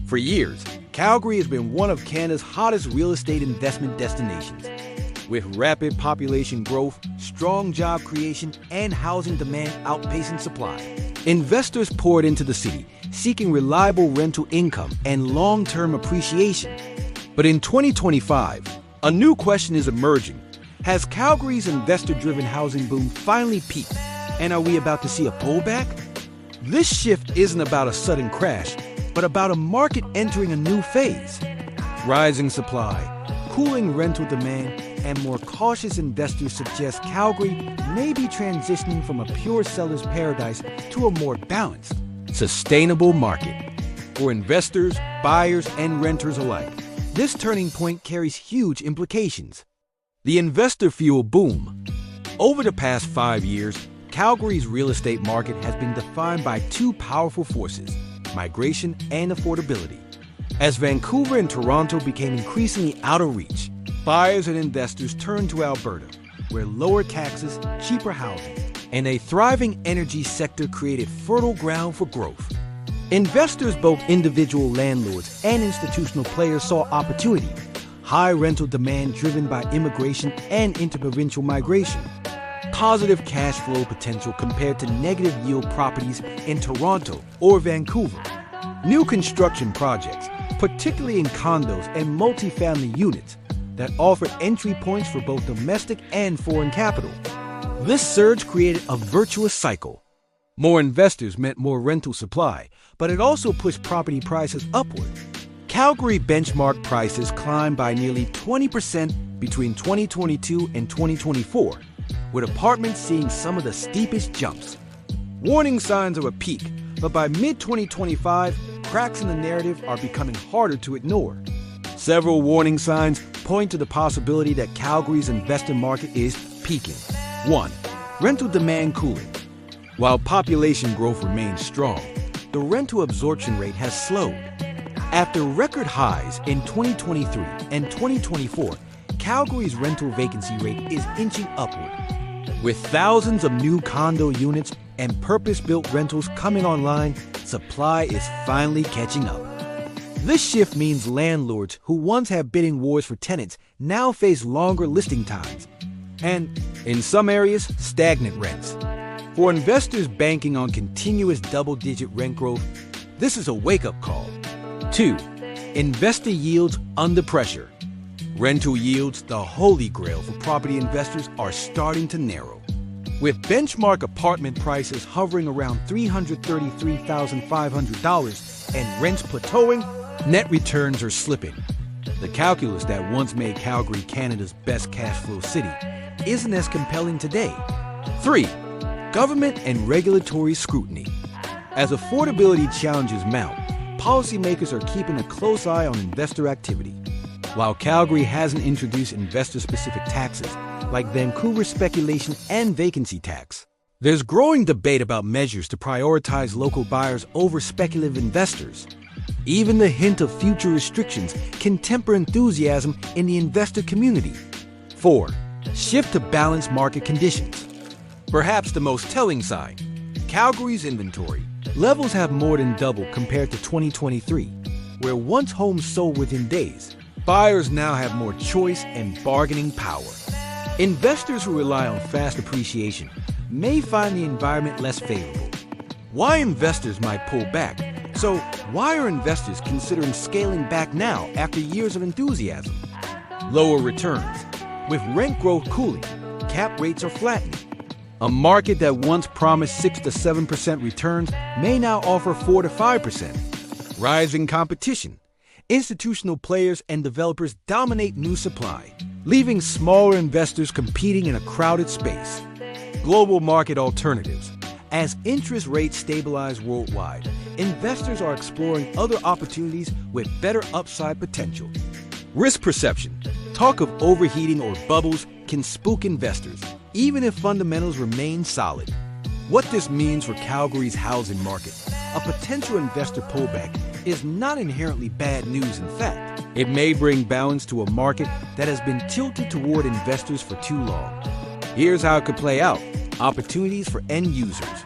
For years, Calgary has been one of Canada's hottest real estate investment destinations. With rapid population growth, strong job creation, and housing demand outpacing supply, investors poured into the city, seeking reliable rental income and long-term appreciation. But in 2025, a new question is emerging. Has Calgary's investor-driven housing boom finally peaked? And are we about to see a pullback? This shift isn't about a sudden crash, but about a market entering a new phase. Rising supply, cooling rental demand, and more cautious investors suggest Calgary may be transitioning from a pure seller's paradise to a more balanced, sustainable market. For investors, buyers, and renters alike, this turning point carries huge implications. The investor fuel boom. Over the past 5 years, Calgary's real estate market has been defined by two powerful forces: migration and affordability. As Vancouver and Toronto became increasingly out of reach, buyers and investors turned to Alberta, where lower taxes, cheaper housing, and a thriving energy sector created fertile ground for growth. Investors, both individual landlords and institutional players, saw opportunity: high rental demand driven by immigration and interprovincial migration, positive cash flow potential compared to negative yield properties in Toronto or Vancouver, new construction projects, particularly in condos and multifamily units, that offer entry points for both domestic and foreign capital. This surge created a virtuous cycle. More investors meant more rental supply, but it also pushed property prices upward. Calgary benchmark prices climbed by nearly 20% between 2022 and 2024, with apartments seeing some of the steepest jumps. Warning signs of a peak, but by mid-2025, cracks in the narrative are becoming harder to ignore. Several warning signs point to the possibility that Calgary's investor market is peaking. 1. Rental demand cooling. While population growth remains strong, the rental absorption rate has slowed. After record highs in 2023 and 2024, Calgary's rental vacancy rate is inching upward. With thousands of new condo units and purpose-built rentals coming online, supply is finally catching up. This shift means landlords who once had bidding wars for tenants now face longer listing times and, in some areas, stagnant rents. For investors banking on continuous double-digit rent growth, this is a wake-up call. 2. Investor yields under pressure. Rental yields, the holy grail for property investors, are starting to narrow. With benchmark apartment prices hovering around $333,500 and rents plateauing, net returns are slipping. The calculus that once made Calgary Canada's best cash flow city isn't as compelling today. 3. Government and regulatory scrutiny. As affordability challenges mount, policymakers are keeping a close eye on investor activity. While Calgary hasn't introduced investor-specific taxes like Vancouver's speculation and vacancy tax, there's growing debate about measures to prioritize local buyers over speculative investors. Even the hint of future restrictions can temper enthusiasm in the investor community. 4. Shift to balanced market conditions. Perhaps the most telling sign: Calgary's inventory levels have more than doubled compared to 2023, where once homes sold within days, buyers now have more choice and bargaining power. Investors who rely on fast appreciation may find the environment less favorable. Why investors might pull back? So, why are investors considering scaling back now after years of enthusiasm? Lower returns. With rent growth cooling, cap rates are flattening. A market that once promised 6 to 7% returns may now offer 4 to 5%. Rising competition. Institutional players and developers dominate new supply, leaving smaller investors competing in a crowded space. Global market alternatives. As interest rates stabilize worldwide, investors are exploring other opportunities with better upside potential. Risk perception. Talk of overheating or bubbles can spook investors, even if fundamentals remain solid. What this means for Calgary's housing market: a potential investor pullback is not inherently bad news. In fact, it may bring balance to a market that has been tilted toward investors for too long. Here's how it could play out: opportunities for end users.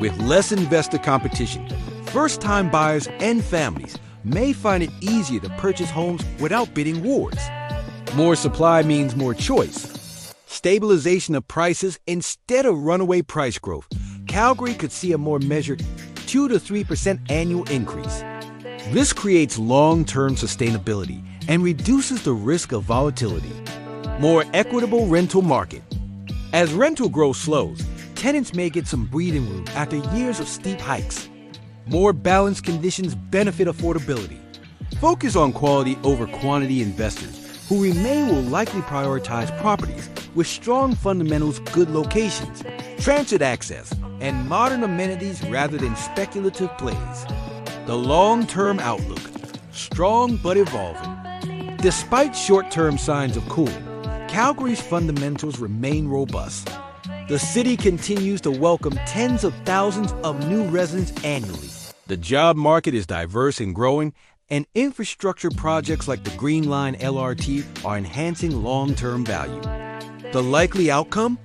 With less investor competition, first-time buyers and families may find it easier to purchase homes without bidding wars. More supply means more choice. Stabilization of prices instead of runaway price growth. Calgary could see a more measured 2 to 3% annual increase. This creates long-term sustainability and reduces the risk of volatility. More equitable rental market. As rental growth slows, tenants may get some breathing room after years of steep hikes. More balanced conditions benefit affordability. Focus on quality over quantity. Investors who remain will likely prioritize properties with strong fundamentals, good locations, transit access, and modern amenities rather than speculative plays. The long-term outlook, strong but evolving. Despite short-term signs of cooling, Calgary's fundamentals remain robust. The city continues to welcome tens of thousands of new residents annually. The job market is diverse and growing, and infrastructure projects like the Green Line LRT are enhancing long-term value. The likely outcome?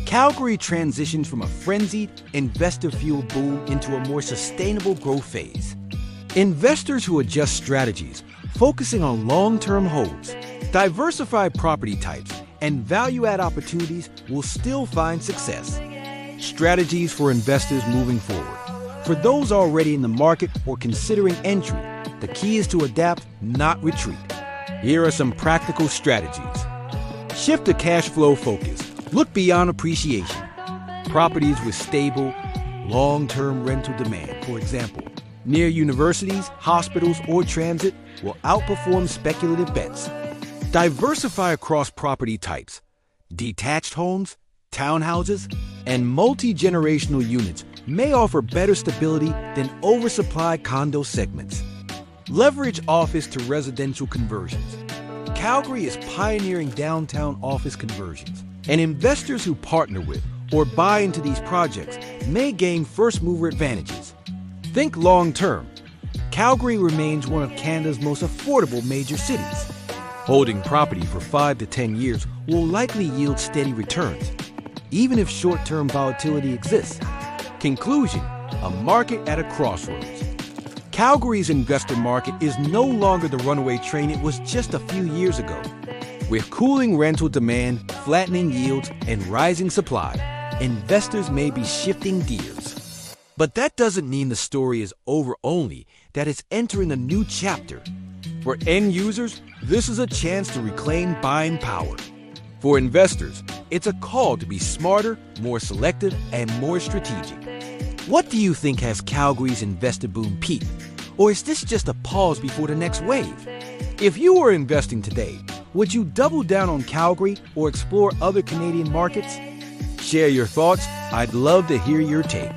Calgary transitions from a frenzied, investor-fueled boom into a more sustainable growth phase. Investors who adjust strategies, focusing on long-term holds, diversified property types, and value-add opportunities will still find success. Strategies for investors moving forward. For those already in the market or considering entry, the key is to adapt, not retreat. Here are some practical strategies. Shift to cash flow focus. Look beyond appreciation. Properties with stable, long-term rental demand, for example, near universities, hospitals, or transit, will outperform speculative bets. Diversify across property types. Detached homes, townhouses, and multi-generational units may offer better stability than oversupplied condo segments. Leverage office to residential conversions. Calgary is pioneering downtown office conversions, and investors who partner with or buy into these projects may gain first-mover advantages. Think long-term. Calgary remains one of Canada's most affordable major cities. Holding property for 5 to 10 years will likely yield steady returns, even if short-term volatility exists. Conclusion: a market at a crossroads. Calgary's investor market is no longer the runaway train it was just a few years ago. With cooling rental demand, flattening yields, and rising supply, investors may be shifting gears. But that doesn't mean the story is over, only that it's entering a new chapter. For end users, this is a chance to reclaim buying power. For investors, it's a call to be smarter, more selective, and more strategic. What do you think has Calgary's investor boom peaked? Or is this just a pause before the next wave? If you were investing today, would you double down on Calgary or explore other Canadian markets? Share your thoughts. I'd love to hear your take.